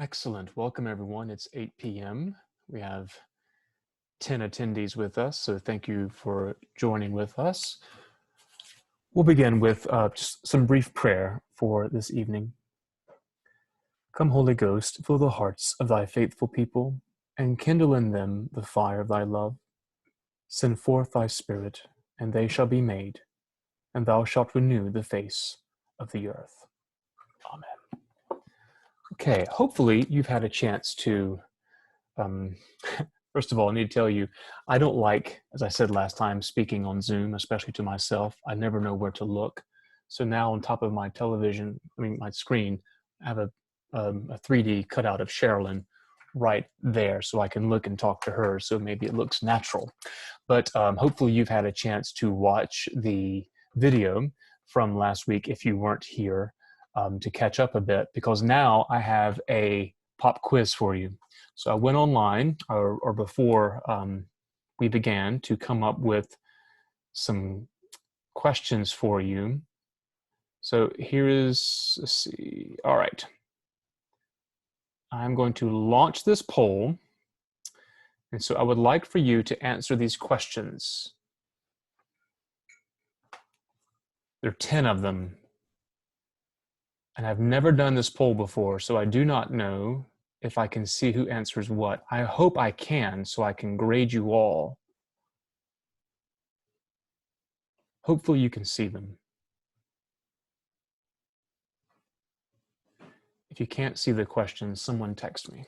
Excellent. Welcome, everyone. It's 8 p.m. We have 10 attendees with us, so thank you for joining with us. We'll begin with just some brief prayer for this evening. Come, Holy Ghost, fill the hearts of thy faithful people, and kindle in them the fire of thy love. Send forth thy Spirit, and they shall be made, and thou shalt renew the face of the earth. Amen. Okay, hopefully you've had a chance to first of all, I need to tell you, I don't like, as I said last time, speaking on Zoom, especially to myself. I never know where to look. So now on top of my television, my screen, I have a 3D cutout of Sherilyn right there so I can look and talk to her. So maybe it looks natural. But hopefully you've had a chance to watch the video from last week if you weren't here to catch up a bit, because now I have a pop quiz for you. So I went online, or before we began, to come up with some questions for you. So here is, let's see, all right. I'm going to launch this poll. And so I would like for you to answer these questions. There are 10 of them. And I've never done this poll before, so I do not know if I can see who answers what. I hope I can, so I can grade you all. Hopefully you can see them. If you can't see the questions, someone text me.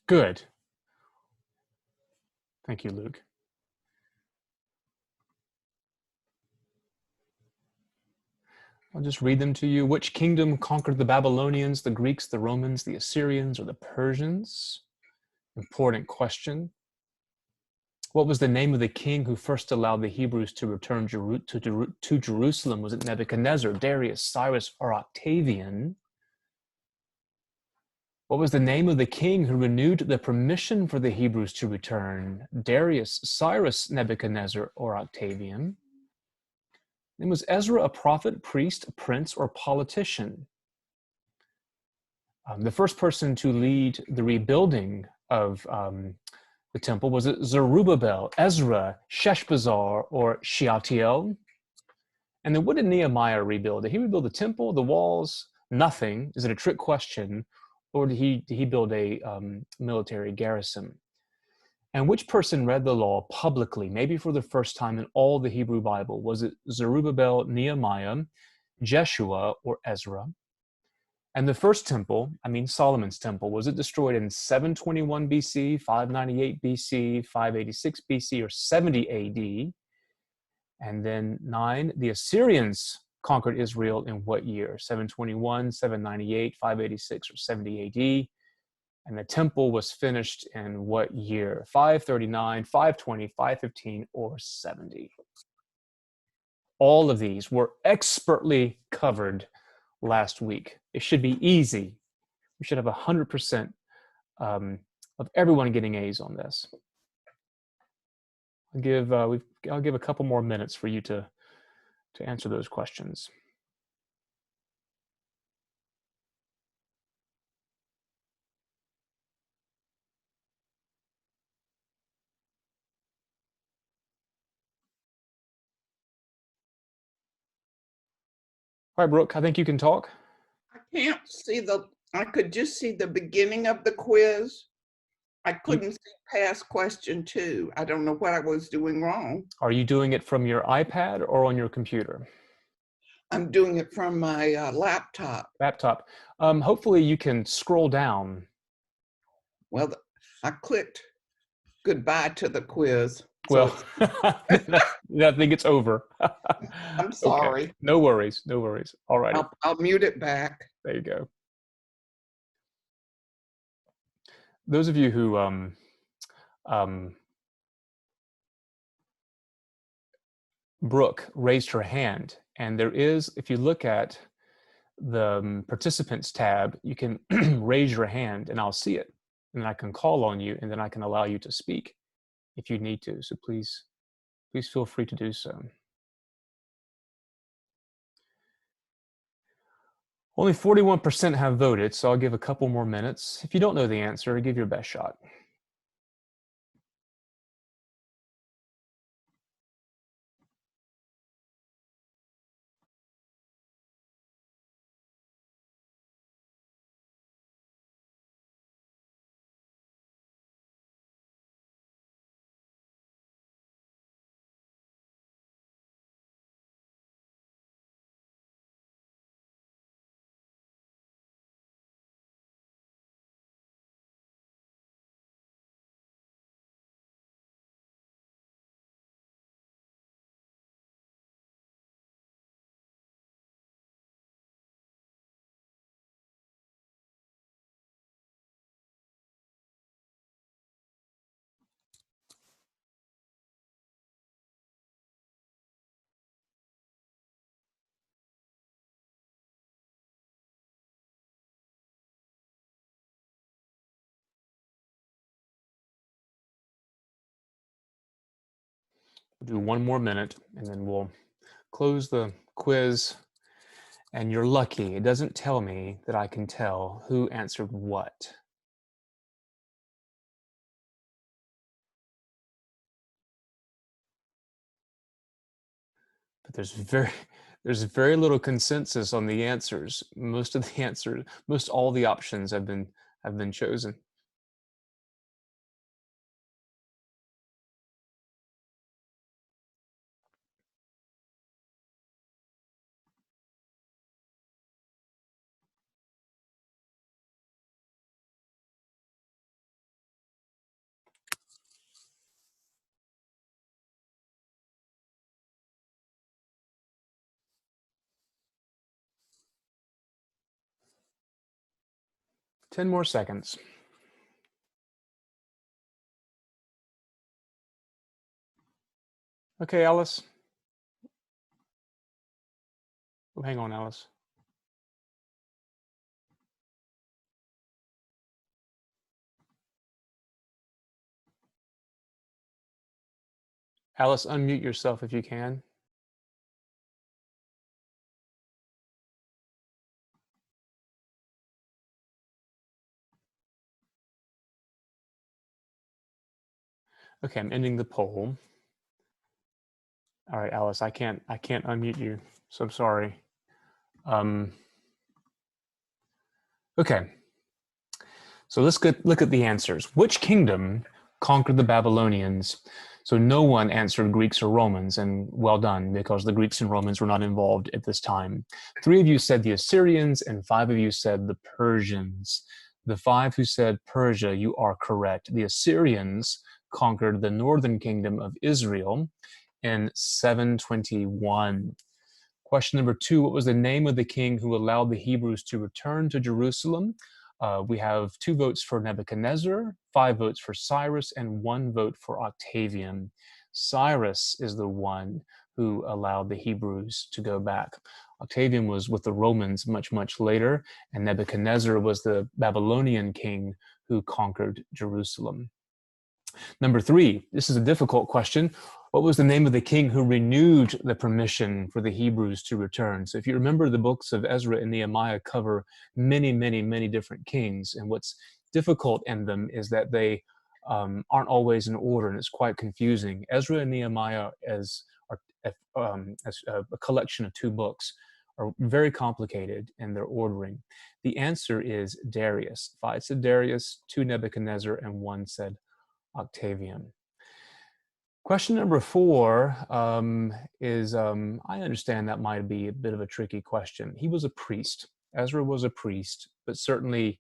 Good. Thank you, Luke. I'll just read them to you. Which kingdom conquered the Babylonians, the Greeks, the Romans, the Assyrians, or the Persians? Important question. What was the name of the king who first allowed the Hebrews to return to Jerusalem? Was it Nebuchadnezzar, Darius, Cyrus, or Octavian? What was the name of the king who renewed the permission for the Hebrews to return? Darius, Cyrus, Nebuchadnezzar, or Octavian? And was Ezra a prophet, priest, prince, or politician? The first person to lead the rebuilding of the temple, was it Zerubbabel, Ezra, Sheshbazzar, or Shealtiel? And then what did Nehemiah rebuild? Did he rebuild the temple, the walls? Nothing. Is it a trick question? Or did he build a military garrison? And which person read the law publicly, maybe for the first time in all the Hebrew Bible? Was it Zerubbabel, Nehemiah, Jeshua, or Ezra? And the first temple, Solomon's temple, was it destroyed in 721 BC, 598 BC, 586 BC, or 70 AD? And then 9, the Assyrians conquered Israel in what year? 721, 798, 586, or 70 AD? And the temple was finished in what year? 539, 520, 515, or 70? All of these were expertly covered last week. It should be easy. We should have 100% of everyone getting A's on this. I'll give a couple more minutes for you to answer those questions. All right, Brooke, I think you can talk. I could just see the beginning of the quiz. I couldn't see past question 2. I don't know what I was doing wrong. Are you doing it from your iPad or on your computer? I'm doing it from my laptop. Hopefully you can scroll down. Well, I clicked goodbye to the quiz. Well, I think it's over. I'm sorry. Okay. No worries. All right. I'll mute it back. There you go. Those of you who Brooke raised her hand, and there is, if you look at the participants tab, you can raise your hand and I'll see it, and I can call on you, and then I can allow you to speak. if you need to. So please feel free to do so. Only 41% have voted, so I'll give a couple more minutes. If you don't know the answer, give your best shot. We'll do one more minute, and then we'll close the quiz. And you're lucky. It doesn't tell me that I can tell who answered what. But there's very little consensus on the answers. Most all the options have been chosen. Ten more seconds. Okay, Alice. Oh, hang on, Alice. Alice, unmute yourself if you can. Okay, I'm ending the poll. All right, Alice, I can't unmute you, so I'm sorry. Okay, so let's look at the answers. Which kingdom conquered the Babylonians? So no one answered Greeks or Romans, and well done, because the Greeks and Romans were not involved at this time. 3 of you said the Assyrians, and 5 of you said the Persians. The 5 who said Persia, you are correct. The Assyrians conquered the northern kingdom of Israel in 721. Question number 2, what was the name of the king who allowed the Hebrews to return to Jerusalem? We have 2 votes for Nebuchadnezzar, 5 votes for Cyrus, and 1 vote for Octavian. Cyrus is the one who allowed the Hebrews to go back. Octavian was with the Romans much, much later, and Nebuchadnezzar was the Babylonian king who conquered Jerusalem. Number 3, this is a difficult question. What was the name of the king who renewed the permission for the Hebrews to return? So if you remember, the books of Ezra and Nehemiah cover many, many, many different kings. And what's difficult in them is that they aren't always in order, and it's quite confusing. Ezra and Nehemiah, as a collection of 2 books, are very complicated in their ordering. The answer is Darius. 5 said Darius, 2 Nebuchadnezzar, and 1 said Octavian. Question number 4 is, I understand that might be a bit of a tricky question. He was a priest. Ezra was a priest, but certainly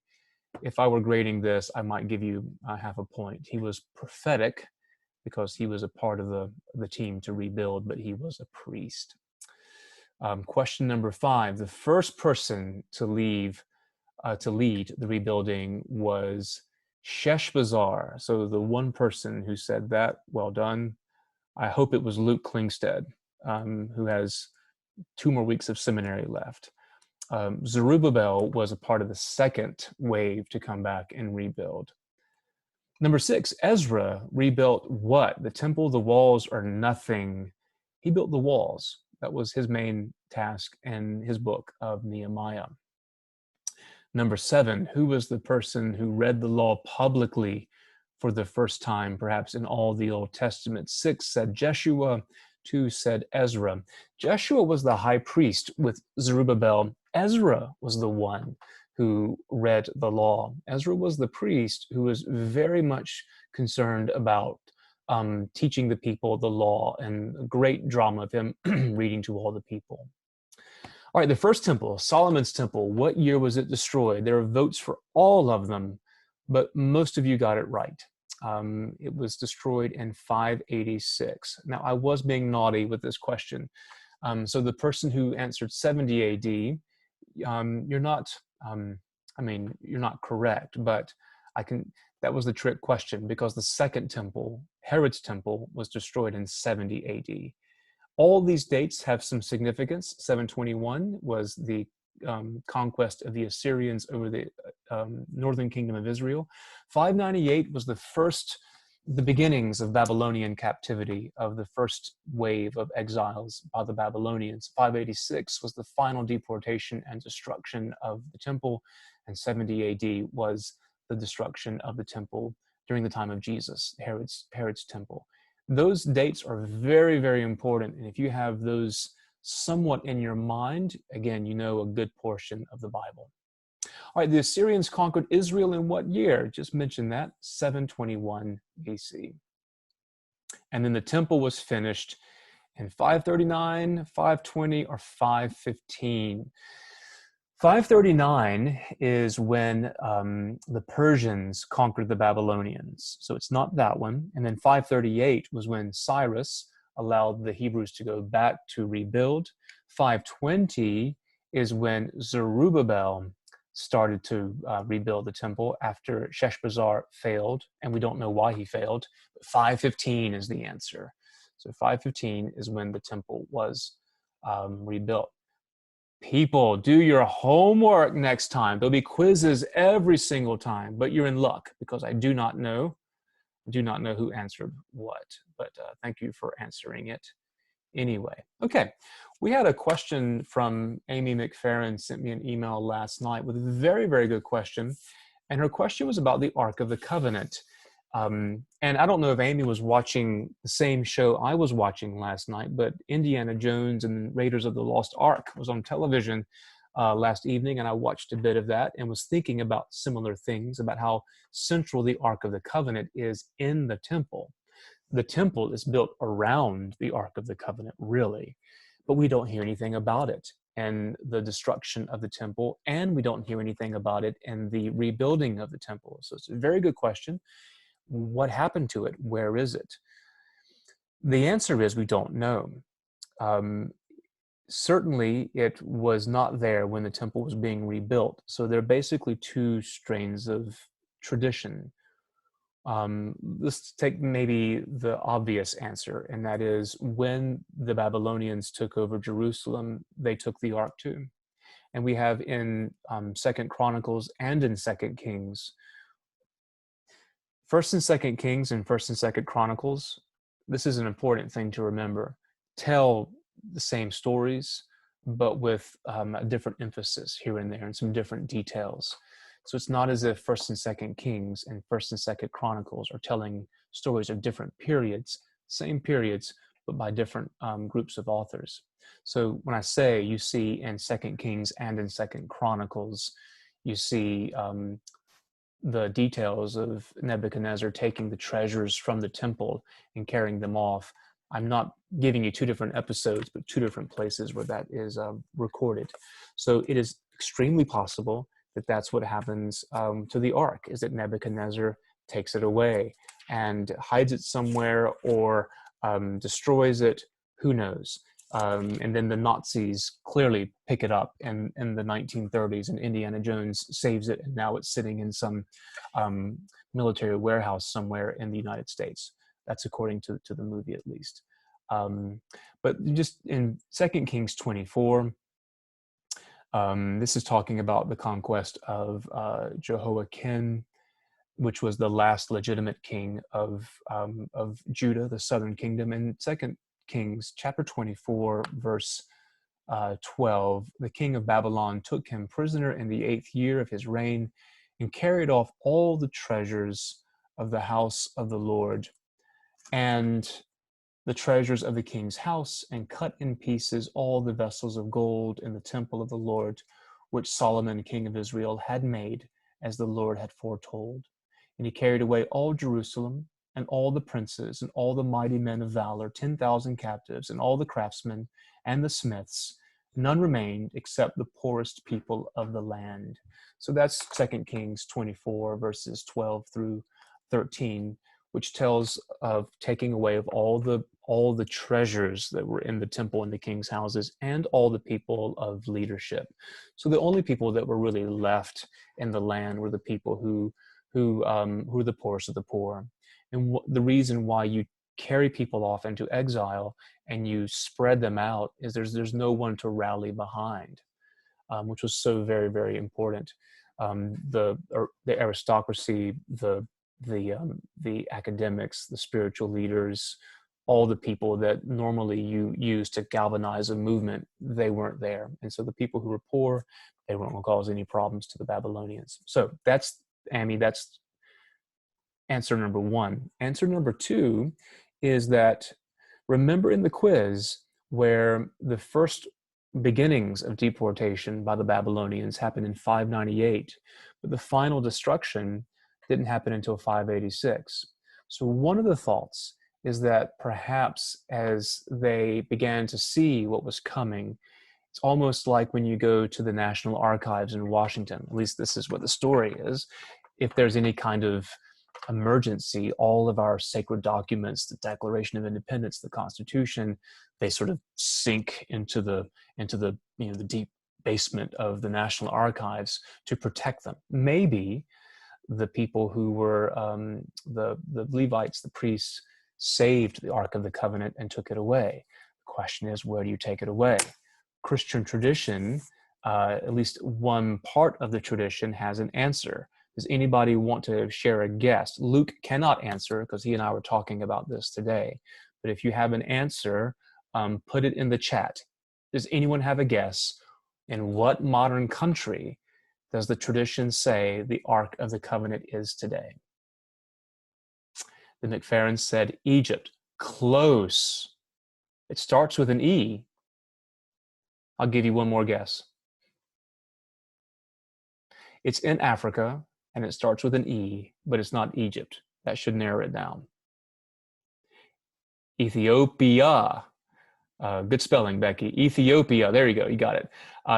if I were grading this, I might give you half a point. He was prophetic because he was a part of the team to rebuild, but he was a priest. Question number 5, the first person to lead the rebuilding was Sheshbazzar. So the one person who said that, well done. I hope it was Luke Klingstead, who has 2 more weeks of seminary left. Zerubbabel was a part of the second wave to come back and rebuild. Number 6, Ezra rebuilt what? The temple, the walls, or nothing? He built the walls. That was his main task in his book of Nehemiah. Number 7, who was the person who read the law publicly for the first time, perhaps in all the Old Testament? 6 said Jeshua, 2 said Ezra. Jeshua was the high priest with Zerubbabel. Ezra was the one who read the law. Ezra was the priest who was very much concerned about teaching the people the law, and a great drama of him reading to all the people. All right, the first temple, Solomon's temple, what year was it destroyed? There are votes for all of them, but most of you got it right. It was destroyed in 586. Now, I was being naughty with this question. So the person who answered 70 AD, you're not, you're not correct, but that was the trick question, because the second temple, Herod's temple, was destroyed in 70 AD. All these dates have some significance. 721 was the conquest of the Assyrians over the northern kingdom of Israel. 598 was the beginnings of Babylonian captivity, of the first wave of exiles by the Babylonians. 586 was the final deportation and destruction of the temple, and 70 AD was the destruction of the temple during the time of Jesus, Herod's temple. Those dates are very, very important. And if you have those somewhat in your mind, again, you know a good portion of the Bible. All right, the Assyrians conquered Israel in what year? Just mentioned that, 721 BC. And then the temple was finished in 539, 520, or 515. 539 is when the Persians conquered the Babylonians. So it's not that one. And then 538 was when Cyrus allowed the Hebrews to go back to rebuild. 520 is when Zerubbabel started to rebuild the temple after Sheshbazzar failed, and we don't know why he failed. But 515 is the answer. So 515 is when the temple was rebuilt. People, do your homework next time. There'll be quizzes every single time, but you're in luck, because I do not know who answered what, but thank you for answering it anyway. Okay, we had a question from Amy McFerrin, sent me an email last night with a very, very good question, and her question was about the Ark of the Covenant. And I don't know if Amy was watching the same show I was watching last night, but Indiana Jones and Raiders of the Lost Ark was on television last evening, and I watched a bit of that and was thinking about similar things, about how central the Ark of the Covenant is in the temple. The temple is built around the Ark of the Covenant, really, but we don't hear anything about it and the destruction of the temple, and we don't hear anything about it in the rebuilding of the temple. So it's a very good question. What happened to it? Where is it? The answer is we don't know. Certainly, it was not there when the temple was being rebuilt. So there are basically two strains of tradition. Let's take maybe the obvious answer, and that is when the Babylonians took over Jerusalem, they took the ark too. And we have in 2nd Chronicles and in 2nd Kings, 1st and 2nd Kings and 1st and 2nd Chronicles, this is an important thing to remember, tell the same stories, but with a different emphasis here and there and some different details. So it's not as if 1st and 2nd Kings and 1st and 2nd Chronicles are telling stories of different periods, same periods, but by different groups of authors. So when I say you see in 2nd Kings and in 2nd Chronicles, you see the details of Nebuchadnezzar taking the treasures from the temple and carrying them off. I'm not giving you two different episodes, but two different places where that is recorded. So it is extremely possible that that's what happens to the ark, is that Nebuchadnezzar takes it away and hides it somewhere, or destroys it, who knows. And then the Nazis clearly pick it up in the 1930s, and Indiana Jones saves it, and now it's sitting in some military warehouse somewhere in the United States. That's according to the movie, at least. But just in 2 Kings 24, this is talking about the conquest of Jehoiakim. which was the last legitimate king of Judah, the southern kingdom. In 2 Kings chapter 24, verse 12, the king of Babylon took him prisoner in the 8th year of his reign and carried off all the treasures of the house of the Lord and the treasures of the king's house, and cut in pieces all the vessels of gold in the temple of the Lord, which Solomon, king of Israel, had made, as the Lord had foretold. And he carried away all Jerusalem, and all the princes, and all the mighty men of valor, 10,000 captives, and all the craftsmen, and the smiths. None remained except the poorest people of the land. So that's 2 Kings 24, verses 12 through 13, which tells of taking away of all the treasures that were in the temple and the king's houses, and all the people of leadership. So the only people that were really left in the land were the people who were the poorest of the poor. And the reason why you carry people off into exile and you spread them out is there's no one to rally behind, which was so very, very important. The aristocracy, the academics, the spiritual leaders, all the people that normally you use to galvanize a movement, they weren't there. And so the people who were poor, they weren't going to cause any problems to the Babylonians. So that's answer number one. Answer number two is that, remember in the quiz where the first beginnings of deportation by the Babylonians happened in 598, but the final destruction didn't happen until 586. So one of the thoughts is that perhaps as they began to see what was coming, it's almost like when you go to the National Archives in Washington, at least this is what the story is, if there's any kind of emergency, all of our sacred documents, the Declaration of Independence, the Constitution, they sort of sink into the the deep basement of the National Archives to protect them. Maybe the people who were the Levites, the priests, saved the Ark of the Covenant and took it away. The question is, where do you take it away? Christian tradition, at least one part of the tradition, has an answer. Does anybody want to share a guess? Luke cannot answer because he and I were talking about this today. But if you have an answer, put it in the chat. Does anyone have a guess? In what modern country does the tradition say the Ark of the Covenant is today? The McFerrins said Egypt. Close. It starts with an E. I'll give you one more guess. It's in Africa, and it starts with an E, but it's not Egypt. That should narrow it down. Ethiopia. Good spelling, Becky. Ethiopia. There you go. You got it.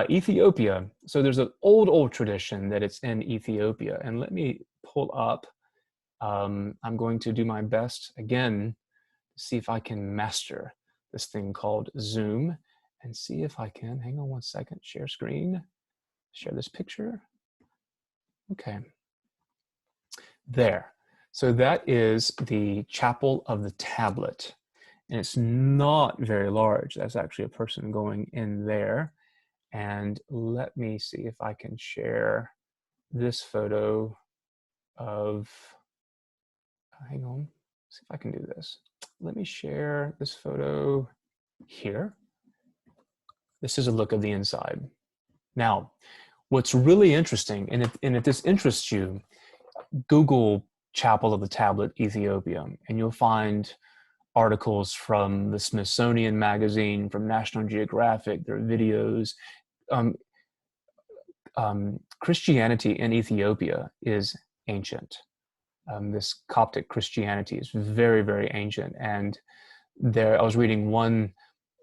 Ethiopia. So there's an old tradition that it's in Ethiopia. And let me pull up. I'm going to do my best again to see if I can master this thing called Zoom and see if I can. Hang on one second. Share screen. Share this picture. Okay. There. So that is the Chapel of the Tablet. And it's not very large. That's actually a person going in there. And let me see if I can share this photo of, hang on, see if I can do this. Let me share this photo here. This is a look of the inside. Now, what's really interesting, and if this interests you, Google Chapel of the Tablet, Ethiopia, and you'll find articles from the Smithsonian Magazine, from National Geographic, there are videos. Christianity in Ethiopia is ancient. This Coptic Christianity is very, very ancient. And I was reading one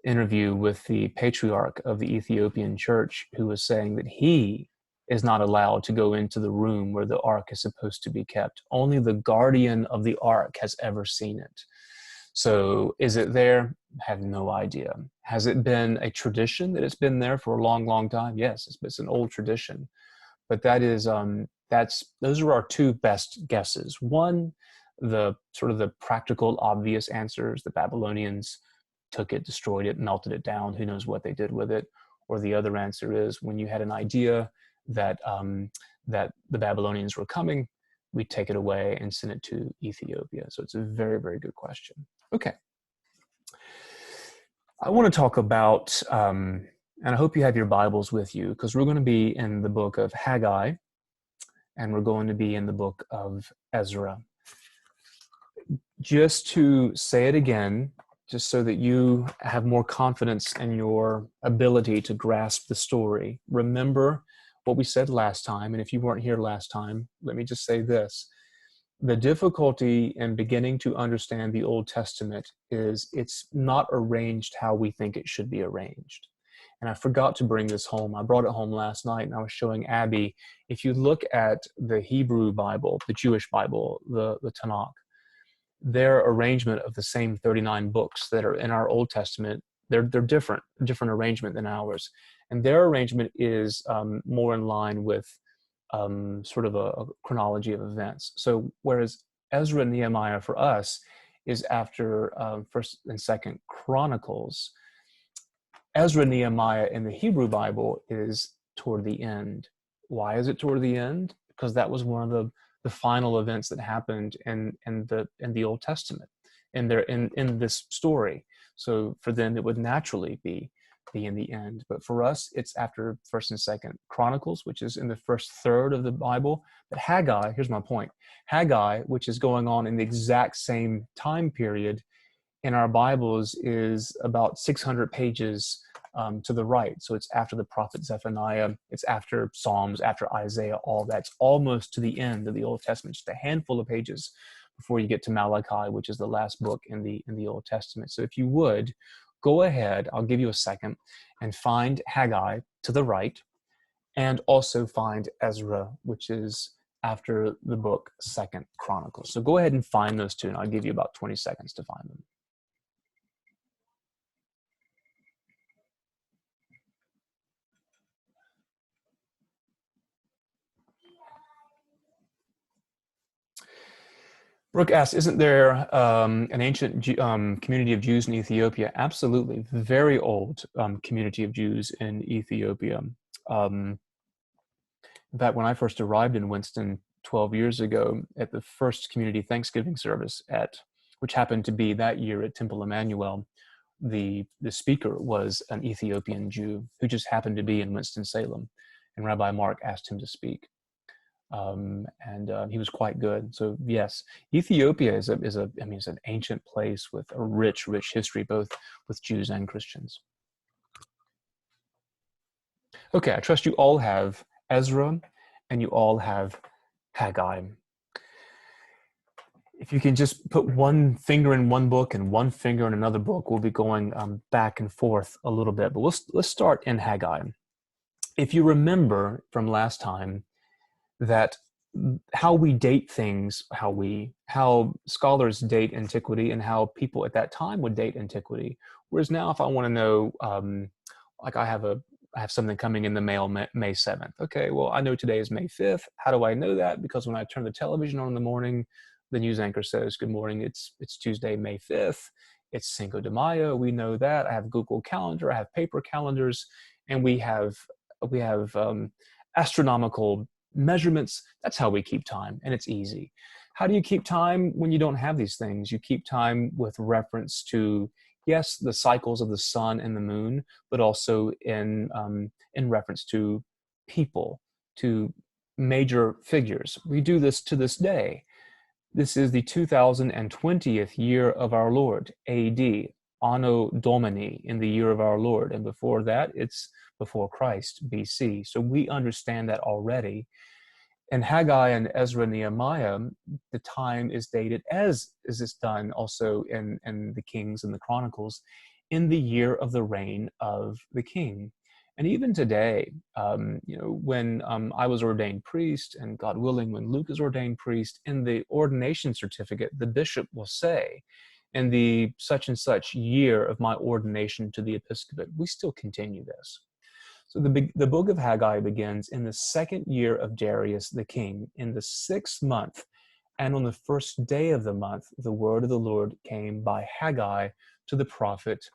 interview with the patriarch of the Ethiopian church who was saying that he is not allowed to go into the room where the ark is supposed to be kept. Only the guardian of the ark has ever seen it. So is it there? I have no idea. Has it been a tradition that it's been there for a long, long time? Yes, it's an old tradition. But that is, those are our two best guesses. One, the sort of the practical, obvious answers. The Babylonians took it, destroyed it, melted it down. Who knows what they did with it? Or the other answer is when you had an idea that that the Babylonians were coming, we take it away and send it to Ethiopia? So it's a very, very good question. Okay. I want to talk about, and I hope you have your Bibles with you, because we're going to be in the book of Haggai, and we're going to be in the book of Ezra. Just to say it again, just so that you have more confidence in your ability to grasp the story. Remember what we said last time, and if you weren't here last time, let me just say this. The difficulty in beginning to understand the Old Testament is it's not arranged how we think it should be arranged. And I forgot to bring this home. I brought it home last night, and I was showing Abby. If you look at the Hebrew Bible, the Jewish Bible, the Tanakh, their arrangement of the same 39 books that are in our Old Testament, they're different arrangement than ours. And their arrangement is more in line with sort of a chronology of events. So whereas Ezra and Nehemiah for us is after First and Second Chronicles, Ezra and Nehemiah in the Hebrew Bible is toward the end. Why is it toward the end? Because that was one of the final events that happened in the Old Testament, in this story. So for them, it would naturally be in the end. But for us, it's after First and Second Chronicles, which is in the first third of the Bible. But Haggai, here's my point. Haggai, which is going on in the exact same time period in our Bibles, is about 600 pages to the right. So it's after the prophet Zephaniah, it's after Psalms, after Isaiah, all that's almost to the end of the Old Testament, just a handful of pages before you get to Malachi, which is the last book in the Old Testament. So if you would, go ahead, I'll give you a second, and find Haggai to the right, and also find Ezra, which is after the book Second Chronicles. So go ahead and find those two, and I'll give you about 20 seconds to find them. Brooke asks, isn't there an ancient community of Jews in Ethiopia? Absolutely. Very old community of Jews in Ethiopia. In fact, when I first arrived in Winston 12 years ago at the first community Thanksgiving service which happened to be that year at Temple Emmanuel, the speaker was an Ethiopian Jew who just happened to be in Winston-Salem, and Rabbi Mark asked him to speak. He was quite good. So yes, Ethiopia is an ancient place with a rich history, both with Jews and Christians. Okay, I trust you all have Ezra and you all have Haggai. If you can just put one finger in one book and one finger in another book, we'll be going back and forth a little bit, but let's start in Haggai. If you remember from last time, that how we date things, how scholars date antiquity, and how people at that time would date antiquity. Whereas now, if I want to know, like I have something coming in the mail May 7th. Okay, well, I know today is May 5th. How do I know that? Because when I turn the television on in the morning, the news anchor says, "Good morning, it's Tuesday, May 5th. It's Cinco de Mayo." We know that. I have Google Calendar. I have paper calendars, and we have astronomical measurements. That's how we keep time, and it's easy. How do you keep time when you don't have these things? You keep time with reference to, yes, the cycles of the sun and the moon, but also in reference to people, to major figures. We do this to this day. This is the 2020th year of our Lord, AD, Anno Domini, in the year of our Lord. And before that, it's before Christ, BC. So we understand that already. In Haggai and Ezra and Nehemiah, the time is dated, as is this done also in the Kings and the Chronicles, in the year of the reign of the king. And even today, when I was ordained priest, and God willing, when Luke is ordained priest, in the ordination certificate, the bishop will say, in the such and such year of my ordination to the episcopate, we still continue this. So the book of Haggai begins in the second year of Darius the king, in the 6th month, and on the first day of the month, the word of the Lord came by Haggai to the prophet,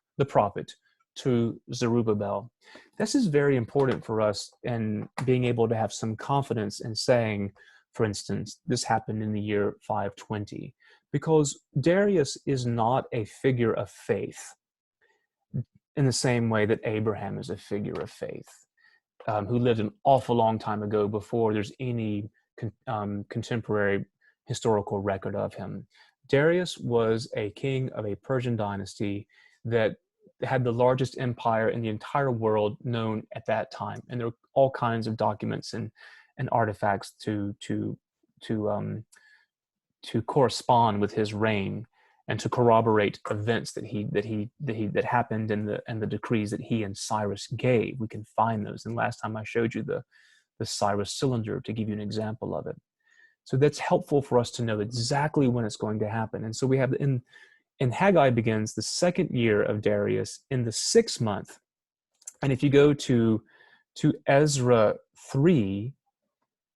to Zerubbabel. This is very important for us in being able to have some confidence in saying, for instance, this happened in the year 520, because Darius is not a figure of faith in the same way that Abraham is a figure of faith, who lived an awful long time ago before there's any contemporary historical record of him. Darius was a king of a Persian dynasty that had the largest empire in the entire world known at that time, and there are all kinds of documents and artifacts to correspond with his reign and to corroborate events that happened and the decrees that he and Cyrus gave. We can find those. And last time I showed you the Cyrus cylinder to give you an example of it. So that's helpful for us to know exactly when it's going to happen. And so we have in Haggai begins the second year of Darius in the 6th month. And if you go to Ezra 3,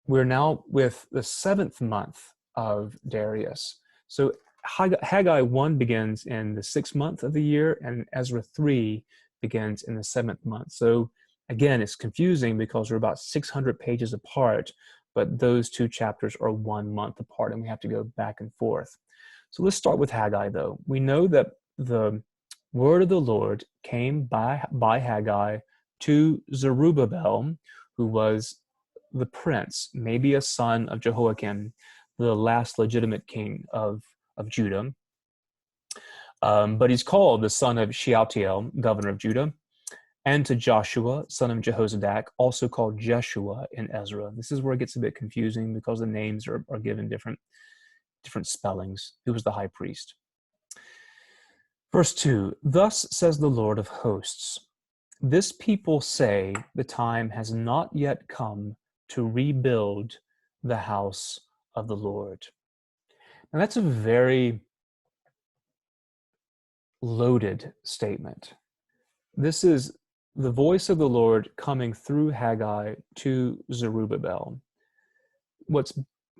we're now with the 7th month of Darius. So Haggai 1 begins in the 6th month of the year, and Ezra 3 begins in the 7th month. So again, it's confusing because we're about 600 pages apart, but those two chapters are 1 month apart, and we have to go back and forth. So let's start with Haggai, though. We know that the word of the Lord came by Haggai to Zerubbabel, who was the prince, maybe a son of Jehoiakim, the last legitimate king of Judah. But he's called the son of Shealtiel, governor of Judah, and to Joshua, son of Jehozadak, also called Jeshua in Ezra. This is where it gets a bit confusing because the names are given different spellings. Who was the high priest? Verse 2, thus says the Lord of hosts, this people say the time has not yet come to rebuild the house of the Lord. Now that's a very loaded statement. This is the voice of the Lord coming through Haggai to Zerubbabel. What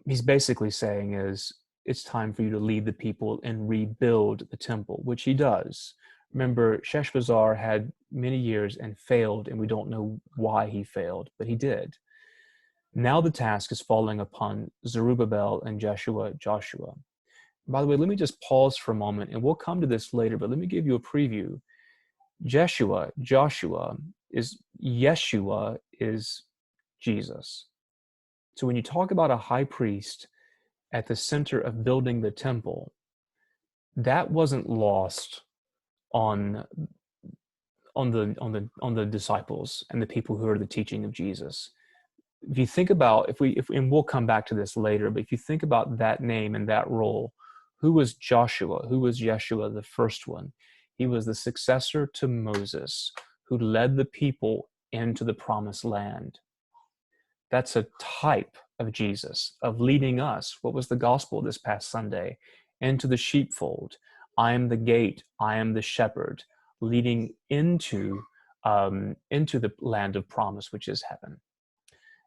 he's basically saying is, it's time for you to lead the people and rebuild the temple, which he does. Remember, Sheshbazzar had many years and failed, and we don't know why he failed, but he did. Now the task is falling upon Zerubbabel and Joshua. By the way, let me just pause for a moment, and we'll come to this later, but let me give you a preview. Joshua is Yeshua is Jesus. So when you talk about a high priest at the center of building the temple, that wasn't lost on the disciples and the people who are the teaching of Jesus. If you think about, and we'll come back to this later, but if you think about that name and that role, who was Joshua? Who was Yeshua, the first one? He was the successor to Moses, who led the people into the promised land. That's a type of Jesus, of leading us. What was the gospel this past Sunday? Into the sheepfold. I am the gate. I am the shepherd, leading into the land of promise, which is heaven.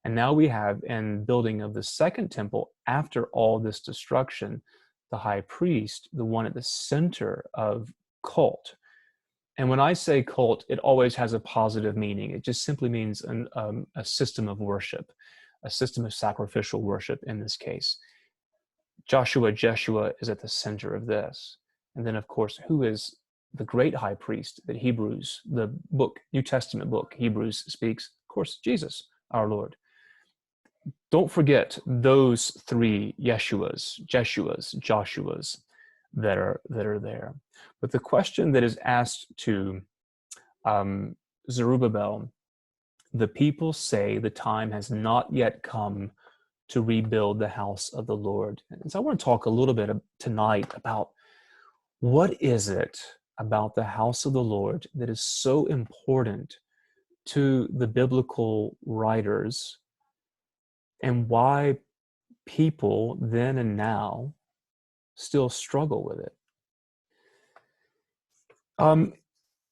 And now we have, in building of the second temple, after all this destruction, the high priest, the one at the center of cult. And when I say cult, it always has a positive meaning. It just simply means a system of worship, a system of sacrificial worship in this case. Jeshua is at the center of this. And then, of course, who is the great high priest that Hebrews, the book, New Testament book, Hebrews speaks? Of course, Jesus, our Lord. Don't forget those three Joshuas that are there. But the question that is asked to Zerubbabel, the people say the time has not yet come to rebuild the house of the Lord. And so I want to talk a little bit tonight about what is it about the house of the Lord that is so important to the biblical writers, and why people then and now still struggle with it.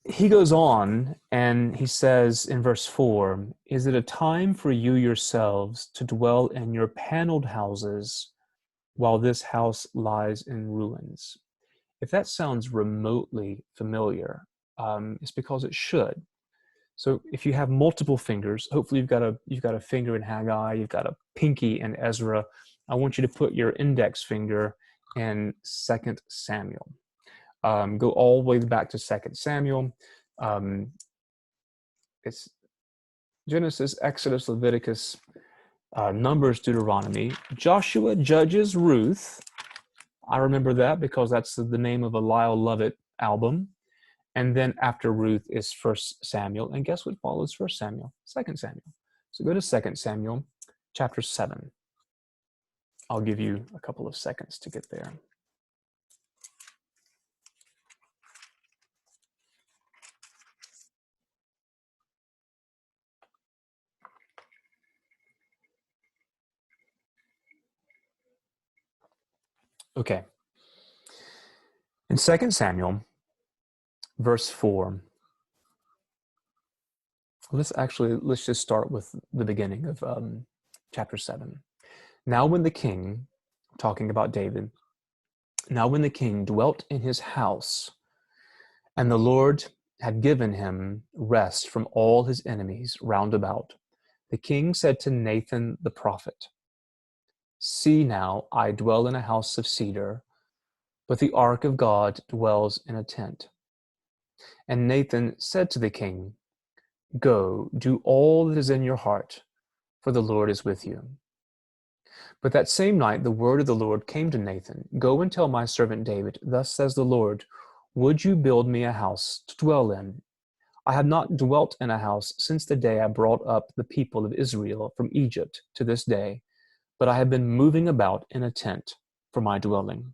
He goes on and he says in verse 4, is it a time for you yourselves to dwell in your paneled houses while this house lies in ruins? If that sounds remotely familiar, it's because it should. So if you have multiple fingers, hopefully you've got a finger in Haggai, you've got a pinky in Ezra. I want you to put your index finger in 2 Samuel. Go all the way back to 2 Samuel. It's Genesis, Exodus, Leviticus, Numbers, Deuteronomy, Joshua, Judges, Ruth. I remember that because that's the name of a Lyle Lovett album. And then after Ruth is 1 Samuel. And guess what follows 1 Samuel? 2 Samuel. So go to 2 Samuel, chapter 7. I'll give you a couple of seconds to get there. Okay. In 2 Samuel, verse 4, let's just start with the beginning of chapter 7. Now when the king, talking about David, now when the king dwelt in his house, and the Lord had given him rest from all his enemies round about, the king said to Nathan the prophet, "See now, I dwell in a house of cedar, but the ark of God dwells in a tent." And Nathan said to the king, "Go, do all that is in your heart, for the Lord is with you." But that same night the word of the Lord came to Nathan, "Go and tell my servant David, thus says the Lord, would you build me a house to dwell in? I have not dwelt in a house since the day I brought up the people of Israel from Egypt to this day, but I have been moving about in a tent for my dwelling."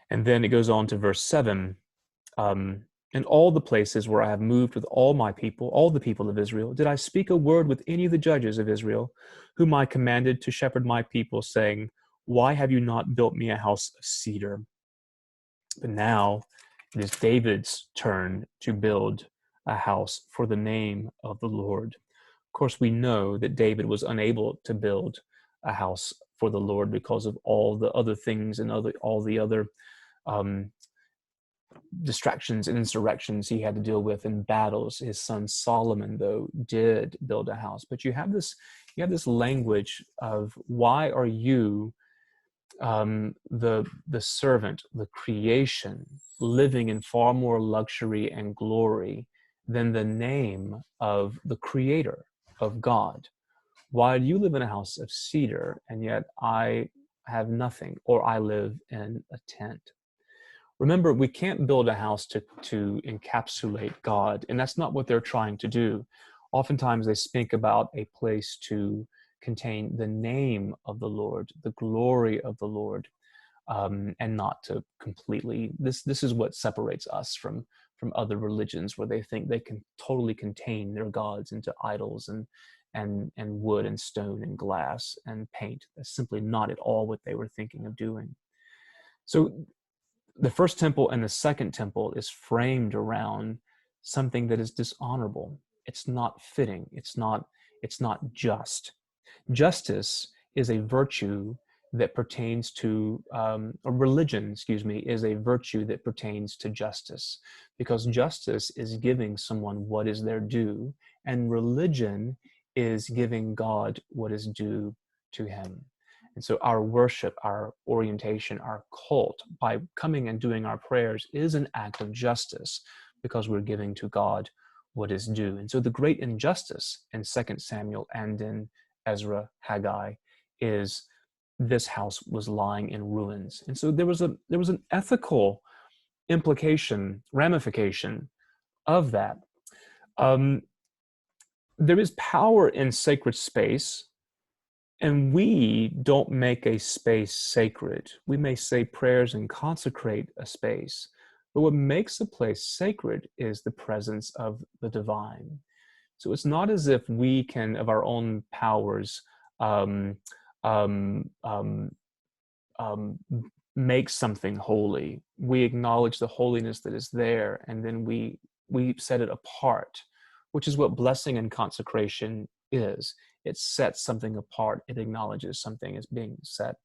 And then it goes on to verse 7. In all the places where I have moved with all my people, all the people of Israel, did I speak a word with any of the judges of Israel, whom I commanded to shepherd my people, saying, "Why have you not built me a house of cedar?" But now it is David's turn to build a house for the name of the Lord. Of course, we know that David was unable to build a house for the Lord because of all the other things and all the other distractions and insurrections he had to deal with in battles. His son Solomon, though, did build a house. But you have this language of, why are you, the servant, the creation, living in far more luxury and glory than the name of the Creator, of God? Why do you live in a house of cedar, and yet I have nothing, or I live in a tent? Remember, we can't build a house to encapsulate God, and that's not what they're trying to do. Oftentimes they speak about a place to contain the name of the Lord, the glory of the Lord, and not to completely. This is what separates us from other religions, where they think they can totally contain their gods into idols and wood and stone and glass and paint. That's simply not at all what they were thinking of doing. So the first temple and the second temple is framed around something that is dishonorable. It's not fitting. It's not just. Justice is a virtue that pertains to, religion, is a virtue that pertains to justice, because justice is giving someone what is their due, and religion is giving God what is due to him. And so our worship, our orientation, our cult, by coming and doing our prayers, is an act of justice, because we're giving to God what is due. And so the great injustice in 2 Samuel and in Ezra, Haggai, is this house was lying in ruins. And so there was an ethical implication, ramification of that. There is power in sacred space. And we don't make a space sacred. We may say prayers and consecrate a space, but what makes a place sacred is the presence of the divine. So it's not as if we can, of our own powers, make something holy. We acknowledge the holiness that is there, and then we set it apart, which is what blessing and consecration is. It sets something apart. It acknowledges something as being set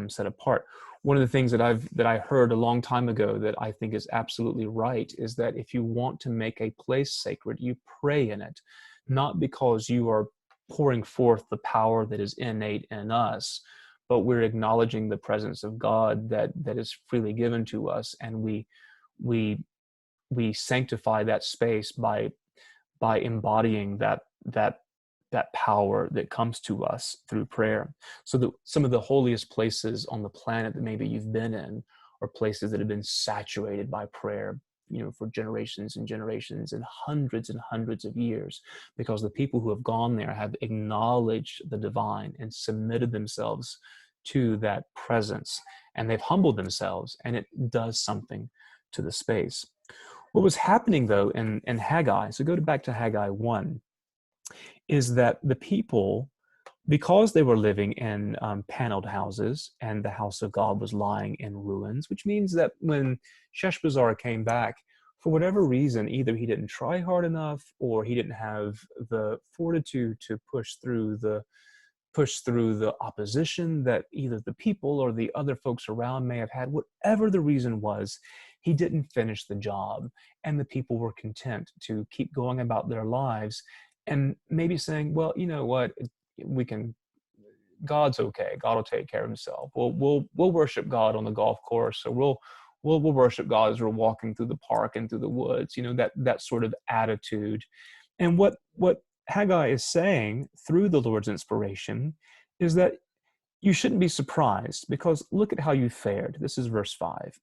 set apart. One of the things that I heard a long time ago that I think is absolutely right is that if you want to make a place sacred, you pray in it, not because you are pouring forth the power that is innate in us, but we're acknowledging the presence of God that is freely given to us, and we sanctify that space by embodying that power that comes to us through prayer. So some of the holiest places on the planet that maybe you've been in are places that have been saturated by prayer, for generations and generations and hundreds of years, because the people who have gone there have acknowledged the divine and submitted themselves to that presence, and they've humbled themselves, and it does something to the space. What was happening, though, in Haggai, so go back to Haggai 1, is that the people, because they were living in paneled houses, and the house of God was lying in ruins, which means that when Sheshbazzar came back, for whatever reason, either he didn't try hard enough, or he didn't have the fortitude to push through the opposition that either the people or the other folks around may have had. Whatever the reason was, he didn't finish the job, and the people were content to keep going about their lives and maybe saying, well, you know what, God's okay, God will take care of himself. We'll worship God on the golf course, or we'll worship God as we're walking through the park and through the woods, that sort of attitude. And what Haggai is saying through the Lord's inspiration is that you shouldn't be surprised, because look at how you fared. This is verse 5.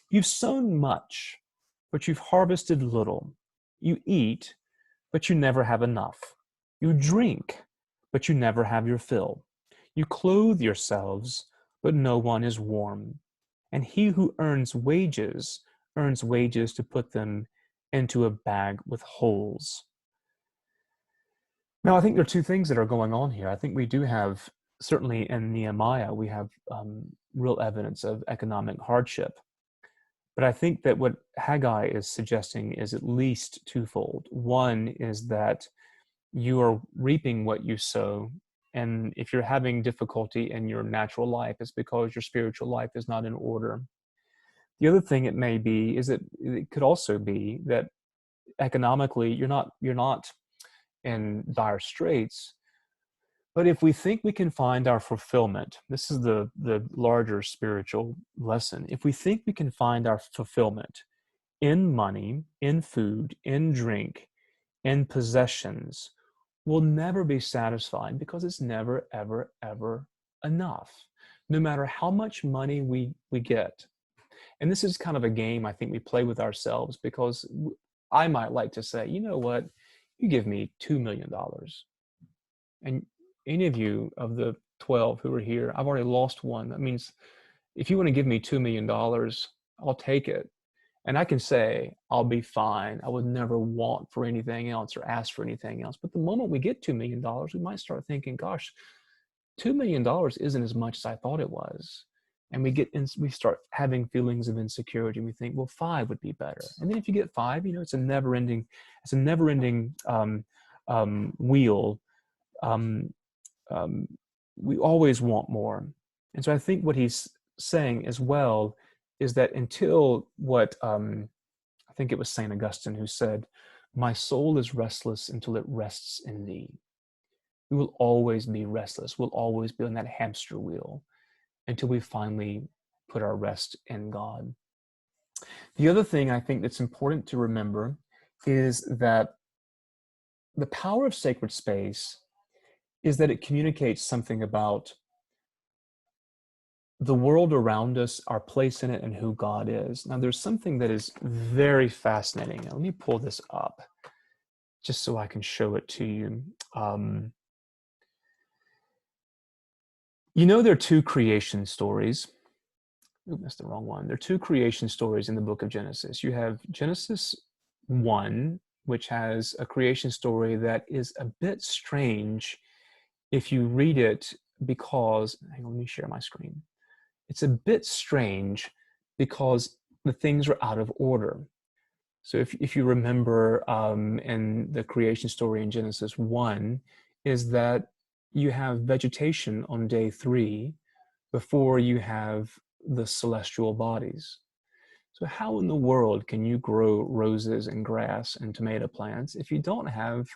You've sown much, but you've harvested little. You eat, but you never have enough. You drink, but you never have your fill. You clothe yourselves, but no one is warm. And he who earns wages to put them into a bag with holes. Now, I think there are two things that are going on here. I think we do have, certainly in Nehemiah, we have real evidence of economic hardship. But I think that what Haggai is suggesting is at least twofold. One is that you are reaping what you sow, and if you're having difficulty in your natural life, it's because your spiritual life is not in order. The other thing it may be is that it could also be that economically you're not in dire straits. But if we think we can find our fulfillment, this is the larger spiritual lesson. If we think we can find our fulfillment in money, in food, in drink, in possessions, we'll never be satisfied, because it's never, ever, ever enough, no matter how much money we get. And this is kind of a game I think we play with ourselves, because I might like to say, you know what, you give me $2 million. And any of you of the 12 who are here, I've already lost one. That means if you want to give me $2 million, I'll take it. And I can say, I'll be fine. I would never want for anything else or ask for anything else. But the moment we get $2 million, we might start thinking, gosh, $2 million isn't as much as I thought it was. And we start having feelings of insecurity, and we think, well, 5 would be better. And then if you get 5, it's a never-ending wheel. We always want more. And so I think what he's saying as well is that until what I think it was St. Augustine who said, my soul is restless until it rests in thee. We will always be restless. We'll always be on that hamster wheel until we finally put our rest in God. The other thing I think that's important to remember is that the power of sacred space is that it communicates something about the world around us, our place in it, and who God is. Now, there's something that is very fascinating. Now, let me pull this up just so I can show it to you. There are 2 creation stories. Ooh, that's the wrong one. There are 2 creation stories in the book of Genesis. You have Genesis 1, which has a creation story that is a bit strange if you read it, because, hang on, let me share my screen. It's a bit strange because the things are out of order. So if you remember in the creation story in Genesis 1, is that you have vegetation on day 3, before you have the celestial bodies. So how in the world can you grow roses and grass and tomato plants if you don't have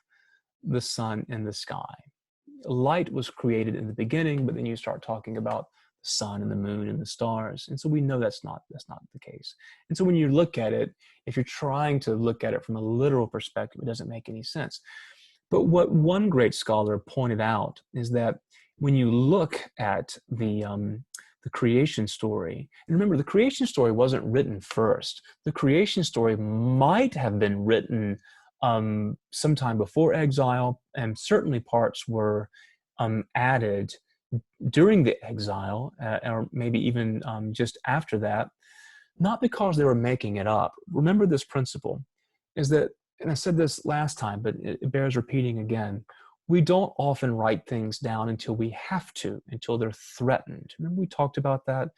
the sun in the sky? Light was created in the beginning, but then you start talking about the sun and the moon and the stars. And so we know that's not the case. And so when you look at it, if you're trying to look at it from a literal perspective, it doesn't make any sense. But what one great scholar pointed out is that when you look at the creation story, and remember, the creation story wasn't written first. The creation story might have been written sometime before exile, and certainly parts were added during the exile, or maybe even just after that, not because they were making it up. Remember this principle is that, and I said this last time, but it bears repeating again, we don't often write things down until we have to, until they're threatened. Remember we talked about that?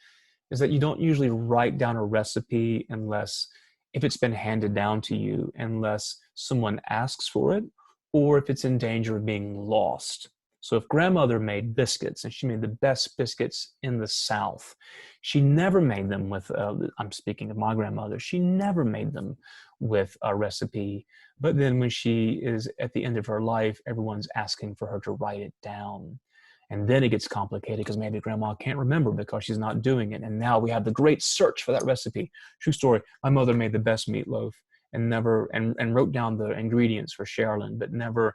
Is that you don't usually write down a recipe unless, if it's been handed down to you, unless someone asks for it, or if it's in danger of being lost. So if grandmother made biscuits, and she made the best biscuits in the South, she never made them with, I'm speaking of my grandmother, she never made them with a recipe. But then when she is at the end of her life, everyone's asking for her to write it down. And then it gets complicated because maybe grandma can't remember because she's not doing it. And now we have the great search for that recipe. True story. My mother made the best meatloaf and never, and wrote down the ingredients for Sherilyn, but never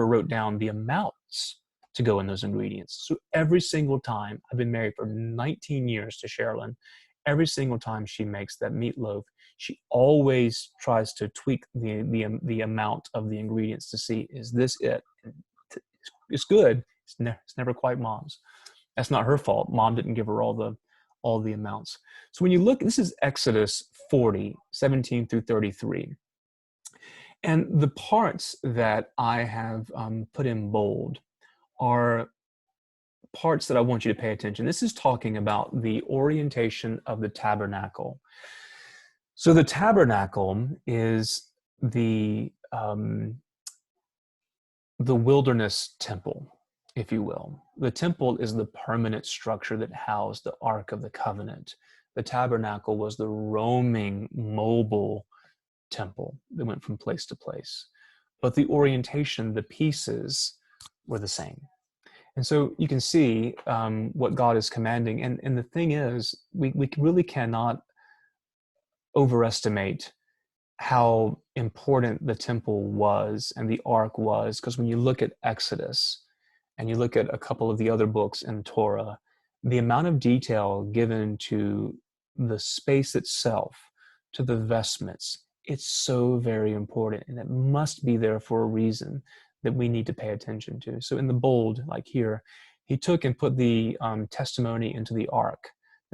wrote down the amounts to go in those ingredients. So every single time, I've been married for 19 years to Sherilyn, every single time she makes that meatloaf, she always tries to tweak the amount of the ingredients to see, is this it? It's good. It's never quite mom's. That's not her fault. Mom didn't give her all the amounts. So when you look, this is Exodus 40, 17 through 33. And the parts that I have put in bold are parts that I want you to pay attention. This is talking about the orientation of the tabernacle. So the tabernacle is the wilderness temple, if you will. The temple is the permanent structure that housed the Ark of the Covenant. The tabernacle was the roaming, mobile temple that went from place to place. But the orientation, the pieces were the same. And so you can see what God is commanding. And the thing is, we really cannot overestimate how important the temple was and the ark was, because when you look at Exodus and you look at a couple of the other books in Torah, the amount of detail given to the space itself, to the vestments, it's so very important, and it must be there for a reason that we need to pay attention to. So in the bold, like here, he took and put the testimony into the ark.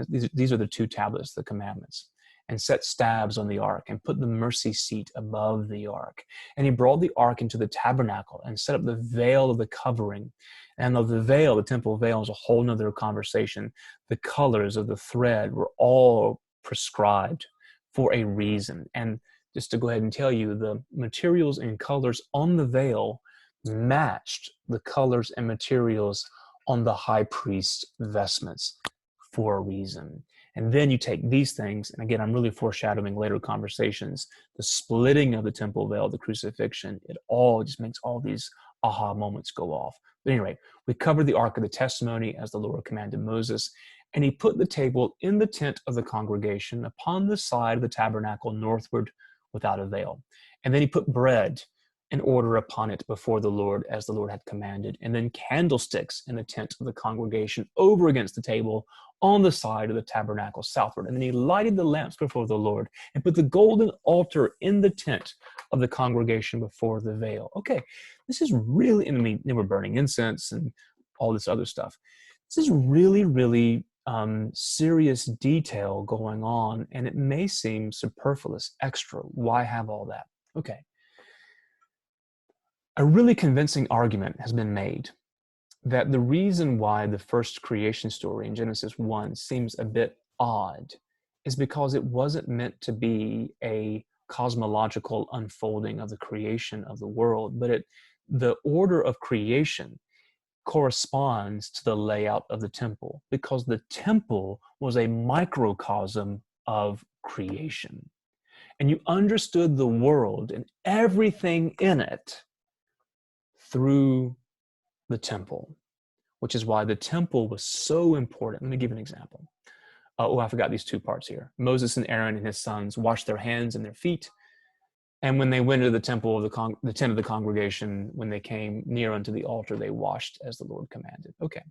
These are the two tablets, the commandments, and set stabs on the ark and put the mercy seat above the ark. And he brought the ark into the tabernacle and set up the veil of the covering. And of the veil, the temple veil, is a whole nother conversation. The colors of the thread were all prescribed for a reason. And just to go ahead and tell you, the materials and colors on the veil matched the colors and materials on the high priest's vestments for a reason. And then you take these things, and again, I'm really foreshadowing later conversations, the splitting of the temple veil, the crucifixion, it all just makes all these aha moments go off. But anyway, we covered the Ark of the Testimony as the Lord commanded Moses, and he put the table in the tent of the congregation upon the side of the tabernacle northward without a veil. And then he put bread in order upon it before the Lord as the Lord had commanded, and then candlesticks in the tent of the congregation over against the table on the side of the tabernacle southward. And then he lighted the lamps before the Lord and put the golden altar in the tent of the congregation before the veil. Okay, this is really, I mean, they were burning incense and all this other stuff. This is really, really serious detail going on, and it may seem superfluous, extra. Why have all that? Okay. A really convincing argument has been made that the reason why the first creation story in Genesis 1 seems a bit odd is because it wasn't meant to be a cosmological unfolding of the creation of the world, but the order of creation corresponds to the layout of the temple, because the temple was a microcosm of creation. And you understood the world and everything in it through the temple, which is why the temple was so important. Let me give an example. I forgot these two parts here. Moses and Aaron and his sons washed their hands and their feet. And when they went into the temple of the tent of the congregation, when they came near unto the altar, they washed as the Lord commanded. Okay.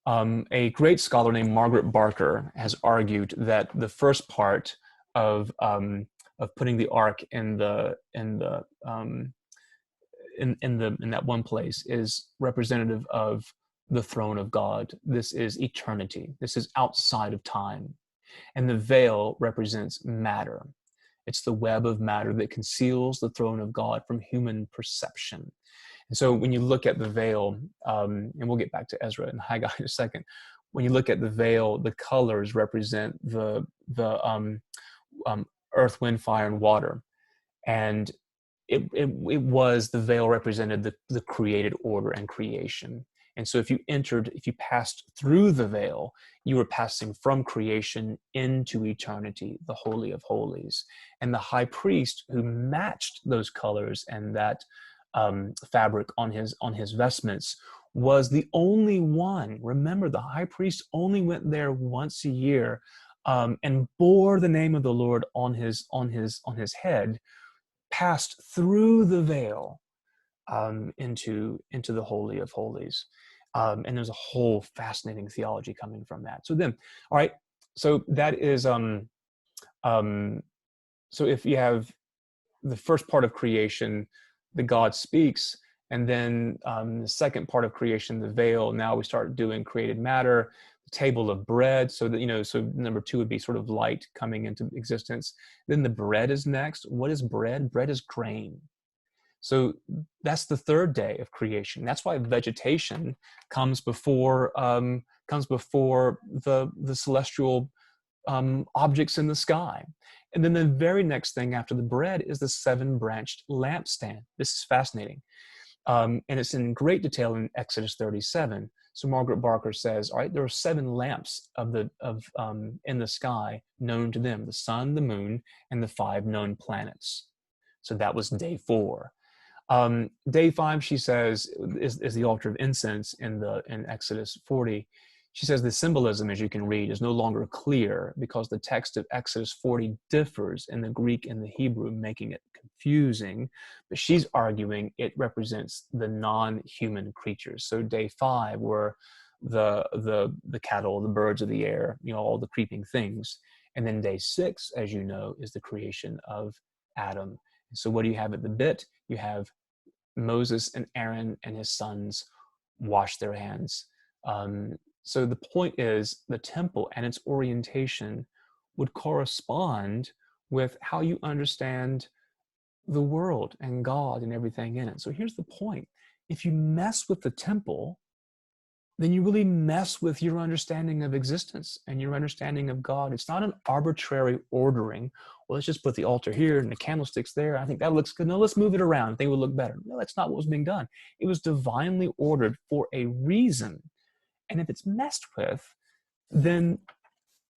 A great scholar named Margaret Barker has argued that the first part of putting the ark in that one place is representative of the throne of God. This is eternity. This is outside of time. And the veil represents matter. It's the web of matter that conceals the throne of God from human perception. And so when you look at the veil, and we'll get back to Ezra and Haggai in a second, when you look at the veil, the colors represent the earth, wind, fire, and water. And it was, the veil represented the created order and creation. And so if you passed through the veil, you were passing from creation into eternity, the Holy of Holies. And the high priest who matched those colors and that fabric on his vestments was the only one. Remember, the high priest only went there once a year and bore the name of the Lord on his head, passed through the veil into the Holy of Holies. And there's a whole fascinating theology coming from that. So then, all right, so that is, so if you have the first part of creation, the God speaks, and then the second part of creation, the veil, now we start doing created matter, the table of bread, so that, so number 2 would be sort of light coming into existence. Then the bread is next. What is bread? Bread is grain. So that's the third day of creation. That's why vegetation comes before the celestial objects in the sky. And then the very next thing after the bread is the 7-branched lampstand. This is fascinating. And it's in great detail in Exodus 37. So Margaret Barker says, all right, there are 7 lamps in the sky known to them, the sun, the moon, and the 5 known planets. So that was day 4. Day 5, she says, is the altar of incense in Exodus 40. She says the symbolism, as you can read, is no longer clear because the text of Exodus 40 differs in the Greek and the Hebrew, making it confusing. But she's arguing it represents the non-human creatures. So day 5 were the cattle, the birds of the air, all the creeping things. And then day 6, as you know, is the creation of Adam. So what do you have at the bit? You have Moses and Aaron and his sons wash their hands. So the point is, the temple and its orientation would correspond with how you understand the world and God and everything in it. So here's the point. If you mess with the temple, then you really mess with your understanding of existence and your understanding of God. It's not an arbitrary ordering. Well, let's just put the altar here and the candlesticks there. I think that looks good. No, let's move it around. I think it would look better. No, that's not what was being done. It was divinely ordered for a reason. And if it's messed with, then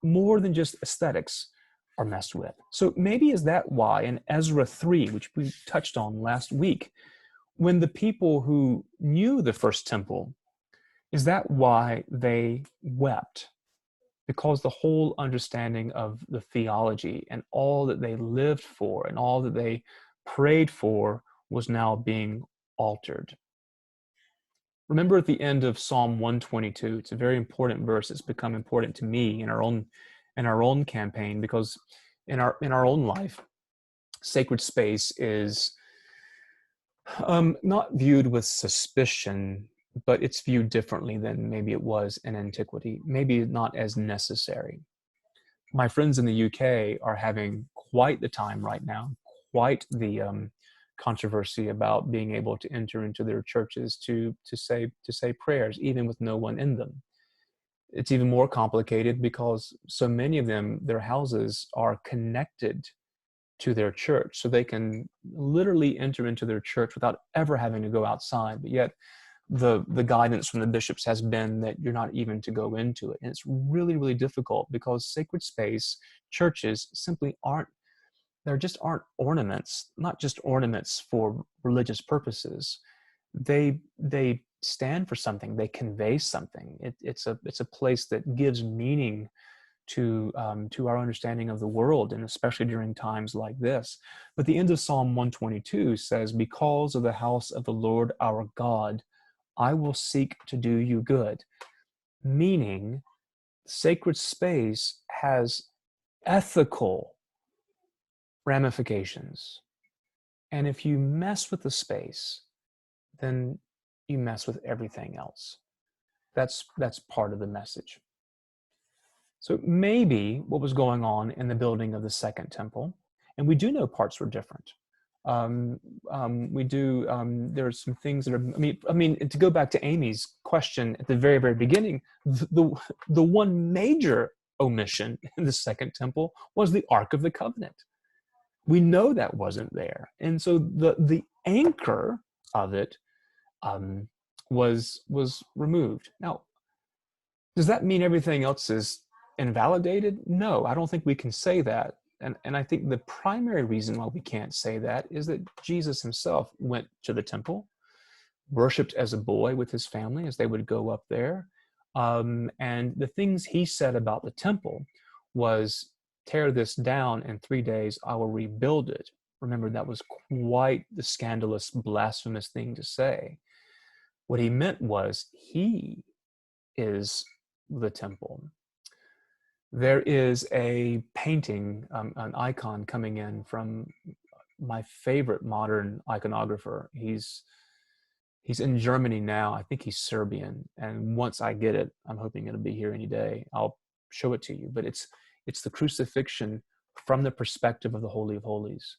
more than just aesthetics are messed with. So maybe is that why in Ezra 3, which we touched on last week, when the people who knew the first temple, is that why they wept? Because the whole understanding of the theology and all that they lived for and all that they prayed for was now being altered. Remember at the end of Psalm 122, it's a very important verse. It's become important to me in our own campaign, because in our own life, sacred space is not viewed with suspicion, but it's viewed differently than maybe it was in antiquity, maybe not as necessary. My friends in the UK are having quite the time right now, quite the controversy about being able to enter into their churches to say prayers, even with no one in them. It's even more complicated because so many of them, their houses are connected to their church, so they can literally enter into their church without ever having to go outside. But yet the guidance from the bishops has been that you're not even to go into it. And it's really, really difficult because sacred space, churches simply aren't, there just aren't ornaments, not just ornaments for religious purposes. They stand for something. They convey something. It's a place that gives meaning to our understanding of the world, and especially during times like this. But the end of Psalm 122 says, "Because of the house of the Lord our God, I will seek to do you good," meaning sacred space has ethical ramifications. And if you mess with the space, then you mess with everything else. That's part of the message. So maybe what was going on in the building of the second temple, and we do know parts were different. We do. There are some things that are. I mean, to go back to Amy's question at the very, very beginning, the one major omission in the second temple was the Ark of the Covenant. We know that wasn't there, and so the anchor of it was removed. Now, does that mean everything else is invalidated? No, I don't think we can say that. And I think the primary reason why we can't say that is that Jesus himself went to the temple, worshiped as a boy with his family as they would go up there. And the things he said about the temple was, "Tear this down, in 3 days I will rebuild it." Remember, that was quite the scandalous, blasphemous thing to say. What he meant was, he is the temple. There is a painting, an icon coming in from my favorite modern iconographer. He's in Germany now. I think he's Serbian. And once I get it, I'm hoping it'll be here any day, I'll show it to you. But it's the crucifixion from the perspective of the Holy of Holies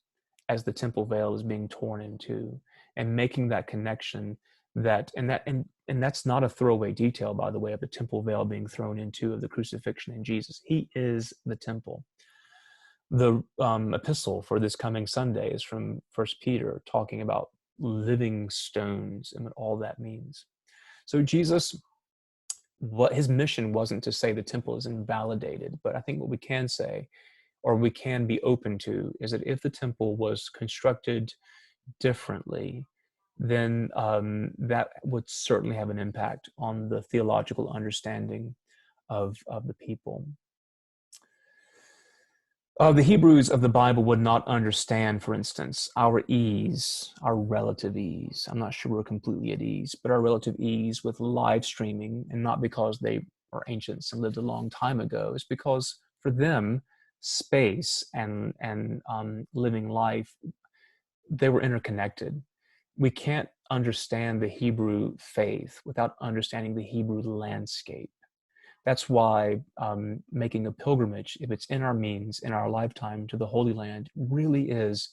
as the temple veil is being torn in two, and making that connection and that's not a throwaway detail, by the way, of the temple veil being thrown into of the crucifixion in Jesus. He is the temple. The epistle for this coming Sunday is from 1 Peter, talking about living stones and what all that means. So Jesus, what his mission wasn't to say the temple is invalidated, but I think what we can say, or we can be open to, is that if the temple was constructed differently, then that would certainly have an impact on the theological understanding of the people. The Hebrews of the Bible would not understand, for instance, our ease, our relative ease. I'm not sure we're completely at ease, but our relative ease with live streaming, and not because they are ancients and lived a long time ago. It's because for them, space and living life, they were interconnected. We can't understand the Hebrew faith without understanding the Hebrew landscape. That's why making a pilgrimage, if it's in our means, in our lifetime, to the Holy Land, really is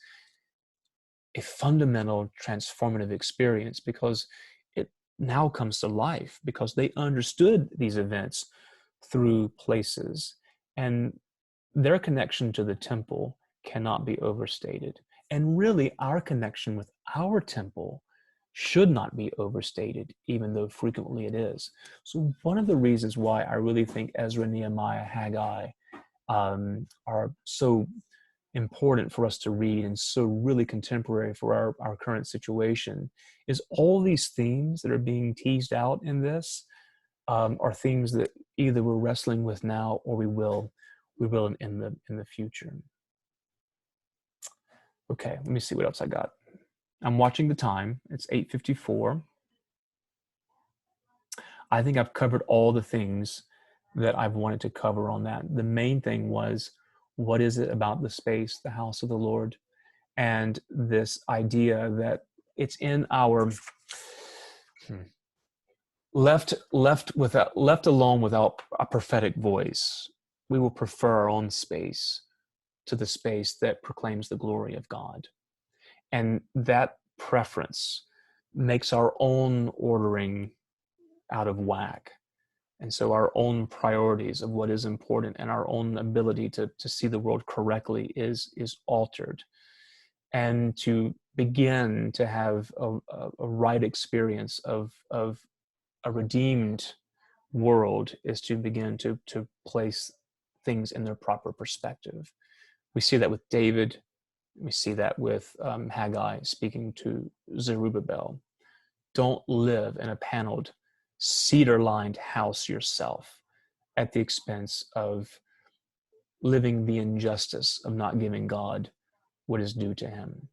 a fundamental transformative experience, because it now comes to life, because they understood these events through places. And their connection to the temple cannot be overstated. And really, our connection with our temple should not be overstated, even though frequently it is. So one of the reasons why I really think Ezra, Nehemiah, Haggai are so important for us to read, and so really contemporary for our current situation, is all these themes that are being teased out in this are themes that either we're wrestling with now, or we will in the future. Okay, let me see what else I got. I'm watching the time. It's 8:54. I think I've covered all the things that I've wanted to cover on that. The main thing was, what is it about the space, the house of the Lord, and this idea that it's in our left alone without a prophetic voice. We will prefer our own space to the space that proclaims the glory of God. And that preference makes our own ordering out of whack. And so our own priorities of what is important and our own ability to see the world correctly is altered. and to begin to have a right experience of a redeemed world is to begin to place things in their proper perspective. We see that with David. We see that with Haggai speaking to Zerubbabel. Don't live in a paneled, cedar-lined house yourself at the expense of living the injustice of not giving God what is due to him.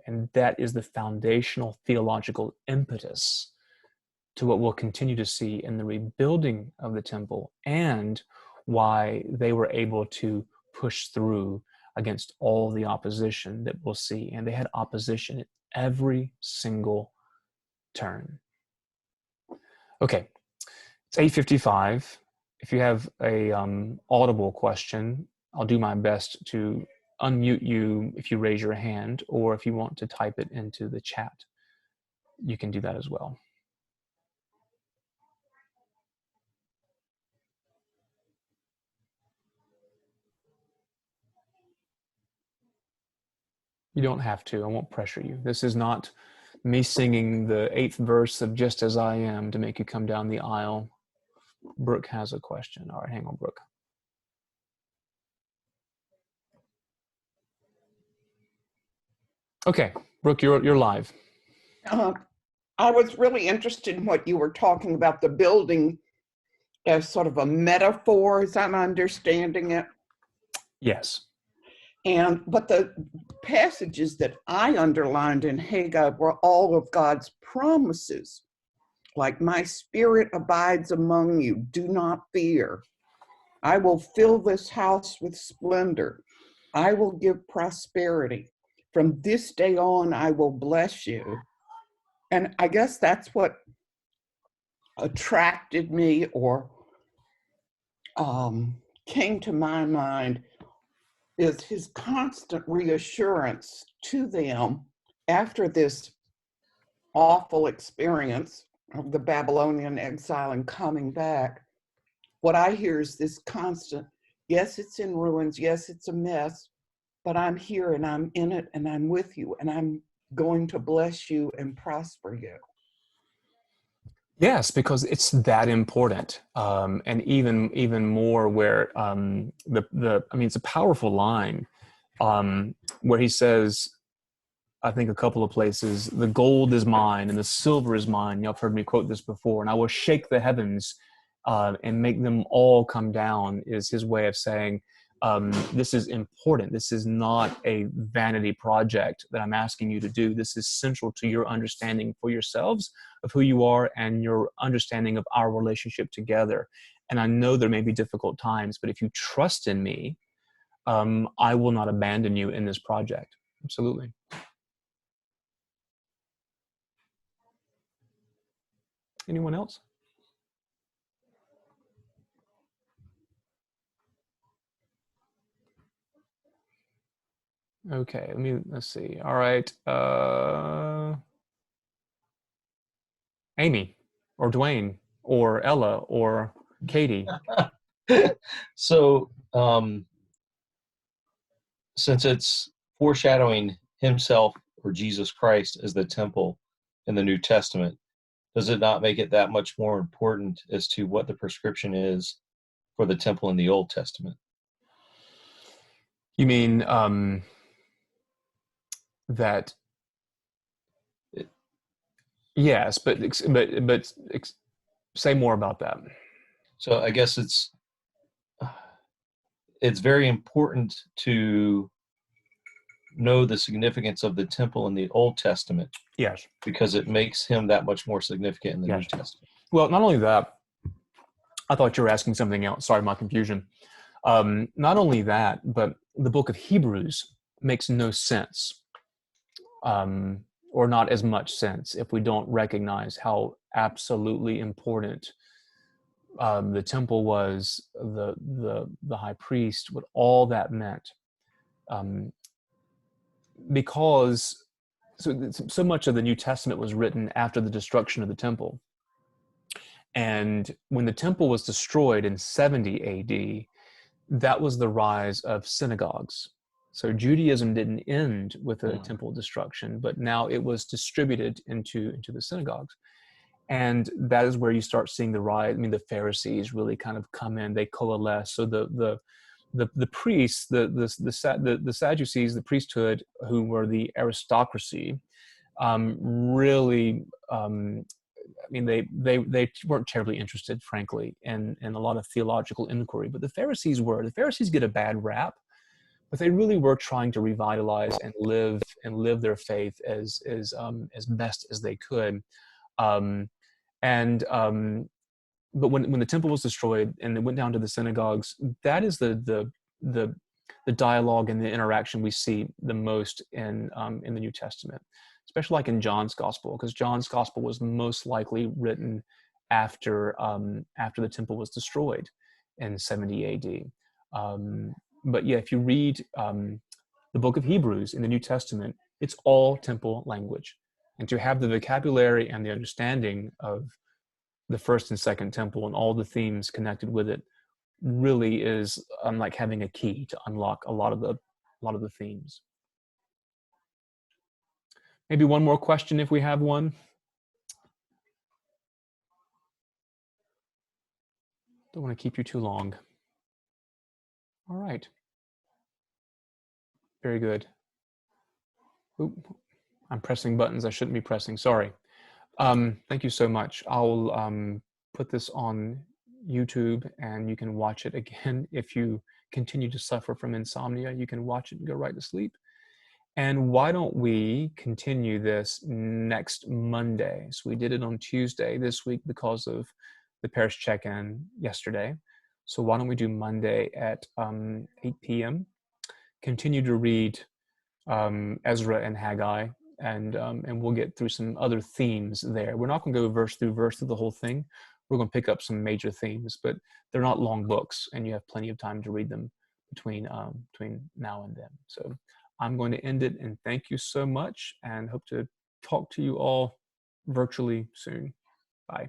And that is the foundational theological impetus to what we'll continue to see in the rebuilding of the temple, and why they were able to push through against all the opposition that we'll see. And they had opposition at every single turn. Okay, it's 8:55. If you have a audible question, I'll do my best to unmute you if you raise your hand, or if you want to type it into the chat, you can do that as well. You don't have to. I won't pressure you. This is not me singing the 8th verse of Just As I Am to make you come down the aisle. Brooke has a question. All right, hang on, Brooke. Okay, Brooke, you're live. I was really interested in what you were talking about, the building as sort of a metaphor, as I'm understanding it. Yes. But the passages that I underlined in Haggai were all of God's promises, like, my spirit abides among you, do not fear. I will fill this house with splendor. I will give prosperity. From this day on, I will bless you. And I guess that's what attracted me, or came to my mind, is his constant reassurance to them after this awful experience of the Babylonian exile and coming back. What I hear is this constant, yes, it's in ruins, yes, it's a mess, but I'm here and I'm in it and I'm with you and I'm going to bless you and prosper you. Yes, because it's that important, and even more where it's a powerful line where he says, I think a couple of places, the gold is mine and the silver is mine. Y'all have heard me quote this before, and I will shake the heavens and make them all come down, is his way of saying, this is important. This is not a vanity project that I'm asking you to do. This is central to your understanding for yourselves of who you are and your understanding of our relationship together. And I know there may be difficult times, but if you trust in me, I will not abandon you in this project. Absolutely. Anyone else? Okay, let's see. All right. Amy or Dwayne or Ella or Katie. So, since it's foreshadowing himself or Jesus Christ as the temple in the New Testament, does it not make it that much more important as to what the prescription is for the temple in the Old Testament? You mean that? Yes, but say more about that. So I guess it's very important to know the significance of the temple in the Old Testament. Yes. Because it makes him that much more significant in the New Testament. Well, not only that, I thought you were asking something else. Sorry, my confusion. Not only that, but the book of Hebrews makes no sense, or not as much sense, if we don't recognize how absolutely important the temple was, the high priest, what all that meant. Because so much of the New Testament was written after the destruction of the temple. And when the temple was destroyed in 70 AD, that was the rise of synagogues. So Judaism didn't end with the temple destruction, but now it was distributed into the synagogues. And that is where you start seeing the rise. I mean, the Pharisees really kind of come in, they coalesce. So the priests, the Sadducees, the priesthood, who were the aristocracy, really, I mean, they weren't terribly interested, frankly, in a lot of theological inquiry. But the Pharisees were. The Pharisees get a bad rap, but they really were trying to revitalize and live their faith as best as they could. But when the temple was destroyed and it went down to the synagogues, that is the dialogue and the interaction we see the most in the New Testament, especially like in John's Gospel, because John's Gospel was most likely written after the temple was destroyed in 70 A.D. But yeah, if you read the book of Hebrews in the New Testament, it's all temple language. And to have the vocabulary and the understanding of the first and second temple and all the themes connected with it really is like having a key to unlock a lot of the themes. Maybe one more question if we have one. Don't want to keep you too long. All right. Very good. Oop, I'm pressing buttons I shouldn't be pressing. Sorry. Thank you so much. I'll put this on YouTube and you can watch it again. If you continue to suffer from insomnia, you can watch it and go right to sleep. And why don't we continue this next Monday? So we did it on Tuesday this week because of the parish check-in yesterday. So why don't we do Monday at 8 p.m. Continue to read Ezra and Haggai, and we'll get through some other themes there. We're not going to go verse through the whole thing. We're going to pick up some major themes, but they're not long books, and you have plenty of time to read them between now and then. So I'm going to end it, and thank you so much, and hope to talk to you all virtually soon. Bye.